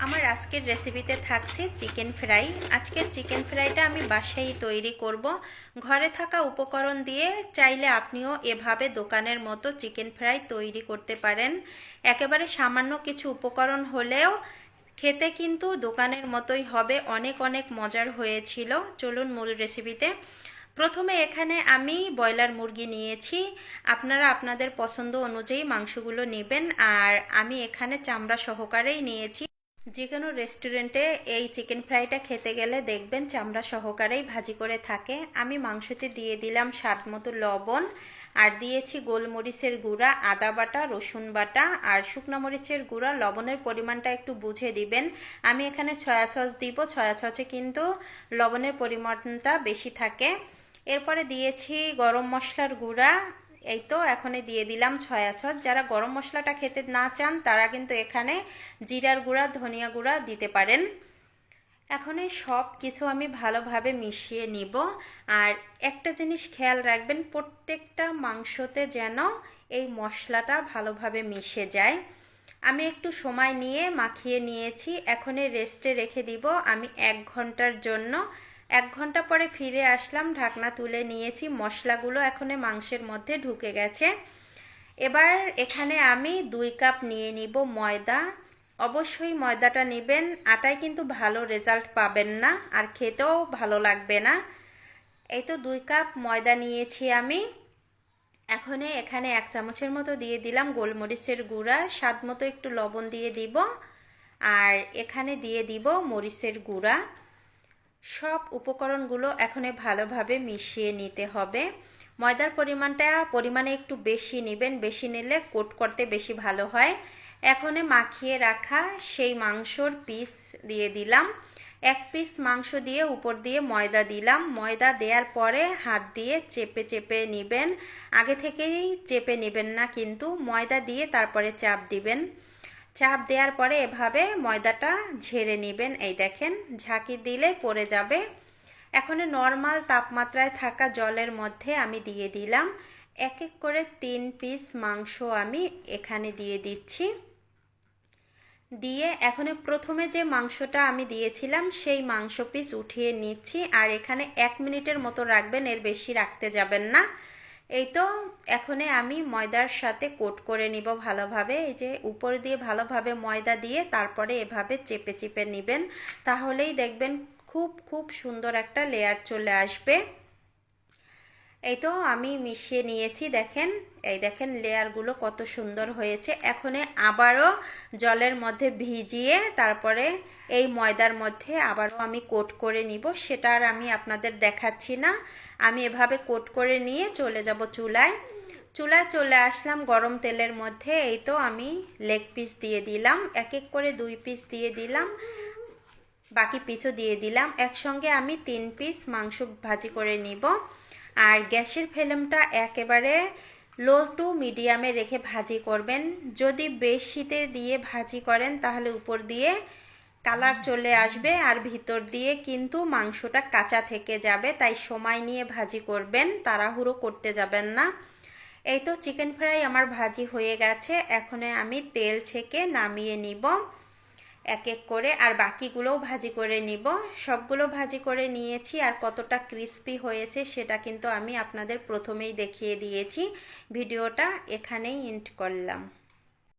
আমার আজকের রেসিপিতে থাকছে চিকেন ফ্রাই। আজকের চিকেন ফ্রাইটা আমি বাসায় তৈরি করব। ঘরে থাকা উপকরণ দিয়ে চাইলে আপনিও এভাবে দোকানের মতো চিকেন ফ্রাই তৈরি করতে পারেন। একেবারে সামান্য কিছু উপকরণ হলেও খেতে কিন্তু দোকানের মতোই হবে, অনেক অনেক মজার হয়েছিল। চলুন মূল রেসিপিতে। প্রথমে এখানে আমি ব্রয়লার মুরগি নিয়েছি। আপনারা আপনাদের পছন্দ অনুযায়ী মাংসগুলো নেবেন, আর আমি এখানে চামড়া সহকারেই নিয়েছি। যে কোনো রেস্টুরেন্টে এই চিকেন ফ্রাইটা খেতে গেলে দেখবেন চামড়া সহকারেই ভাজি করে থাকে। আমি মাংসতে দিয়ে দিলাম স্বাদ মতো লবণ, আর দিয়েছি গোলমরিচের গুঁড়া, আদা বাটা, রসুন বাটা আর শুকনো মরিচের গুঁড়া। লবণের পরিমাণটা একটু বুঝে দিবেন। আমি এখানে সয়া সস দিব, সয়া সসে কিন্তু লবণের পরিমাণটা বেশি থাকে। এরপরে দিয়েছি গরম মশলার গুঁড়া। এই তো এখন দিয়ে দিলাম সয়া সস। যারা গরম মশলাটা খেতে না চান তারা কিন্তু এখানে জিরার গুঁড়া, ধনিয়া গুঁড়া দিতে পারেন। এখন এই সব কিছু আমি ভালোভাবে মিশিয়ে নিব। আর একটা জিনিস খেয়াল রাখবেন, প্রত্যেকটা মাংসতে যেন এই মশলাটা ভালোভাবে মিশে যায়। আমি একটু সময় নিয়ে মাখিয়ে নিয়েছি। এখন রেস্টে রেখে দিব আমি 1 ঘন্টার জন্য। 1 ঘন্টা পরে ফিরে আসলাম, ঢাকনা তুলে নিয়েছি। মশলাগুলো এখন মাংসের মধ্যে ঢুকে গেছে। এবার এখানে আমি 2 কাপ নিয়ে নিব ময়দা। অবশ্যই ময়দাটা নেবেন, আটায় কিন্তু ভালো রেজাল্ট পাবেন না আর খেতেও ভালো লাগবে না। এই তো 2 কাপ ময়দা নিয়েছি আমি। এখন এখানে 1 চামচের মতো দিয়ে দিলাম গোলমরিচের গুঁড়া, স্বাদ মতো একটু লবণ দিয়ে দিব, আর এখানে দিয়ে দিব মরিচের গুঁড়া। সব উপকরণগুলো এখন ভালোভাবে মিশিয়ে নিতে হবে। ময়দার পরিমাণে একটু বেশি নেবেন, বেশি নিলে কোট করতে বেশি ভালো হয়। এখন মাখিয়ে রাখা সেই মাংসর পিস দিয়ে দিলাম। 1 পিস মাংস দিয়ে উপর দিয়ে ময়দা দিলাম। ময়দা দেওয়ার পরে হাত দিয়ে চেপে চেপে নেবেন। আগে থেকেই চেপে নেবেন না, কিন্তু ময়দা দিয়ে তারপরে চাপ দিবেন। চাপ দেওয়ার পরে এভাবে ময়দাটা ঝেড়ে নেবেন। এই দেখেন, ঝাঁকি দিলে পড়ে যাবে। এখন নর্মাল তাপমাত্রায় থাকা জলের মধ্যে আমি দিয়ে দিলাম। এক এক করে 3 পিস মাংস আমি এখানে দিয়ে দিচ্ছি। দিয়ে এখন প্রথমে যে মাংসটা আমি দিয়েছিলাম সেই মাংস পিস উঠিয়ে নিচ্ছি। আর এখানে 1 মিনিটের মতো রাখবেন, এর বেশি রাখতে যাবেন না। এই তো এখন আমি ময়দার সাথে কোট করে নিব ভালোভাবে। এই যে উপর দিয়ে ভালোভাবে ময়দা দিয়ে তারপরে এভাবে চেপে চেপে নেবেন, তাহলেই দেখবেন খুব খুব সুন্দর একটা লেয়ার চলে আসবে। এই তো আমি মিশিয়ে নিয়েছি, দেখেন। এই দেখেন লেয়ারগুলো কত সুন্দর হয়েছে। এখন আবারও জলের মধ্যে ভিজিয়ে তারপরে এই ময়দার মধ্যে আবারও আমি কোট করে নিব। সেটা আর আমি আপনাদের দেখাচ্ছি না। আমি এভাবে কোট করে নিয়ে চলে যাব চুলায়। চলে আসলাম গরম তেলের মধ্যে। এই তো আমি লেগ পিস দিয়ে দিলাম, এক এক করে 2 পিস দিয়ে দিলাম, বাকি পিসও দিয়ে দিলাম। একসঙ্গে আমি 3 পিস মাংস ভাজি করে নিব। আর গ্যাসের ফ্লেমটা একেবারে লো টু মিডিয়ামে রেখে ভাজি করবেন। যদি বেশিতে দিয়ে ভাজি করেন তাহলে উপর দিয়ে কালার চলে আসবে আর ভিতর দিয়ে কিন্তু মাংসটা কাঁচা থেকে যাবে। তাই সময় নিয়ে ভাজি করবেন, তাড়াহুড়ো করতে যাবেন না। এই তো চিকেন ফ্রাই আমার ভাজি হয়ে গেছে। এখন আমি তেল ছেঁকে নামিয়ে নিব এক এক করে, আর বাকিগুলোও ভাজি করে নিব। সবগুলো ভাজি করে নিয়েছি, আর কতটা ক্রিস্পি হয়েছে সেটা কিন্তু আমি আপনাদের প্রথমেই দেখিয়ে দিয়েছি। ভিডিওটা এখানেই এন্ড করলাম।